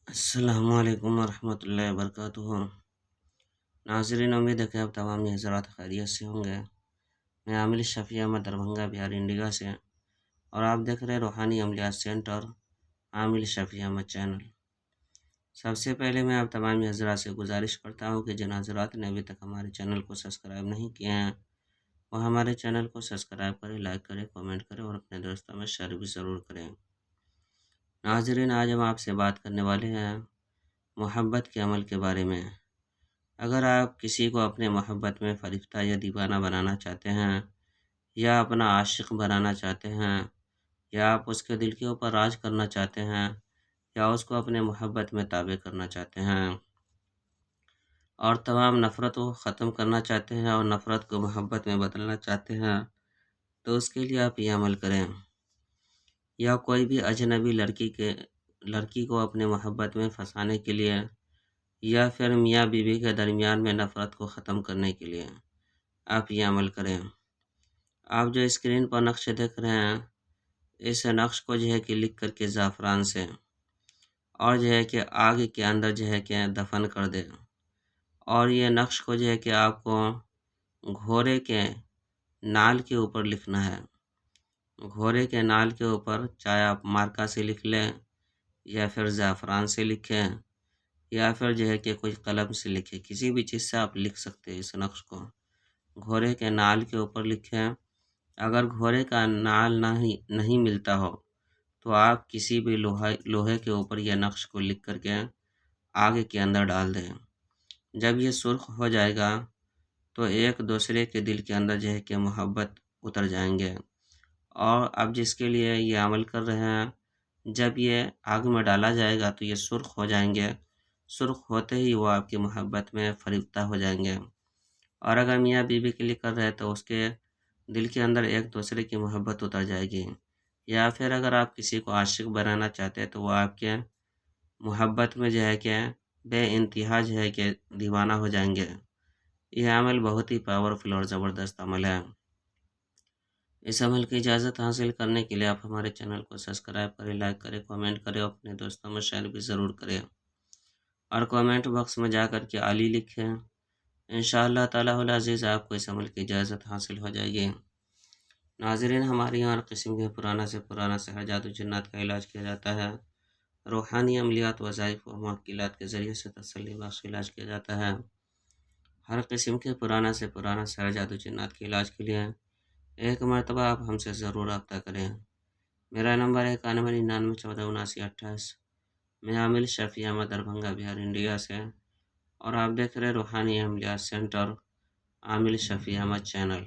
السلام علیکم ورحمۃ اللہ وبرکاتہ۔ ناظرین، امید ہے کہ آپ تمام حضرات خیریت سے ہوں گے۔ میں عامل شفیع احمد دربھنگہ بہار انڈیا سے، اور آپ دیکھ رہے روحانی عملیات سینٹر عامل شفیع احمد چینل۔ سب سے پہلے میں آپ تمام حضرات سے گزارش کرتا ہوں کہ جن حضرات نے ابھی تک ہمارے چینل کو سبسکرائب نہیں کیے ہیں وہ ہمارے چینل کو سبسکرائب کریں، لائک کریں، کامنٹ کریں اور اپنے دوستوں میں شیئر بھی ضرور کریں۔ ناظرین، آج ہم آپ سے بات کرنے والے ہیں محبت کے عمل کے بارے میں۔ اگر آپ کسی کو اپنے محبت میں فریفتہ یا دیوانہ بنانا چاہتے ہیں، یا اپنا عاشق بنانا چاہتے ہیں، یا آپ اس کے دل کے اوپر راج کرنا چاہتے ہیں، یا اس کو اپنے محبت میں تابع کرنا چاہتے ہیں، اور تمام نفرت کو ختم کرنا چاہتے ہیں اور نفرت کو محبت میں بدلنا چاہتے ہیں، تو اس کے لیے آپ یہ عمل کریں۔ یا کوئی بھی اجنبی لڑکی کو اپنے محبت میں پھنسانے کے لیے، یا پھر میاں بیوی کے درمیان میں نفرت کو ختم کرنے کے لیے آپ یہ عمل کریں۔ آپ جو اسکرین پر نقش دیکھ رہے ہیں، اس نقش کو لکھ کر کے زعفران سے اور آگ کے اندر دفن کر دیں، اور یہ نقش کو آپ کو گھوڑے کے نال کے اوپر لکھنا ہے۔ گھوڑے کے نال کے اوپر چاہے آپ مارکا سے لکھ لیں، یا پھر زعفران سے لکھیں، یا پھر کوئی قلم سے لکھیں، کسی بھی چیز سے آپ لکھ سکتے ہیں۔ اس نقش کو گھوڑے کے نال کے اوپر لکھیں۔ اگر گھوڑے کا نال نہیں ملتا ہو تو آپ کسی بھی لوہے کے اوپر یہ نقش کو لکھ کر کے آگ کے اندر ڈال دیں۔ جب یہ سرخ ہو جائے گا تو ایک دوسرے کے دل کے اندر محبت اتر جائیں گے، اور اب جس کے لیے یہ عمل کر رہے ہیں، جب یہ آگ میں ڈالا جائے گا تو یہ سرخ ہو جائیں گے۔ سرخ ہوتے ہی وہ آپ کی محبت میں فریفتہ ہو جائیں گے، اور اگر میاں بیوی کے لیے کر رہے تو اس کے دل کے اندر ایک دوسرے کی محبت اتر جائے گی۔ یا پھر اگر آپ کسی کو عاشق بنانا چاہتے ہیں تو وہ آپ کے محبت میں بے انتہا دیوانہ ہو جائیں گے۔ یہ عمل بہت ہی پاورفل اور زبردست عمل ہے۔ اس عمل کی اجازت حاصل کرنے کے لیے آپ ہمارے چینل کو سبسکرائب کریں، لائک کریں، کامنٹ کریں، اپنے دوستوں میں شیئر بھی ضرور کریں، اور کامنٹ باکس میں جا کر کے علی لکھیں۔ انشاءاللہ تعالی العزیز آپ کو اس عمل کی اجازت حاصل ہو جائے گی۔ ناظرین، ہمارے یہاں ہر قسم کے پرانا سے پرانا سحر، جادو، جنات کا علاج کیا جاتا ہے۔ روحانی عملیات، وظائف و معقلات کے ذریعے سے تسلی بخش علاج کیا جاتا ہے۔ ہر قسم کے پرانا سے پرانا سحر، جادو، جنات کے علاج کے لیے ایک مرتبہ آپ ہم سے ضرور رابطہ کریں۔ میرا نمبر ہے 9199147928۔ میں عامل شفیع احمد دربھنگہ بہار انڈیا سے، اور آپ دیکھ رہے روحانی عملیات سینٹر عامل شفیع احمد چینل۔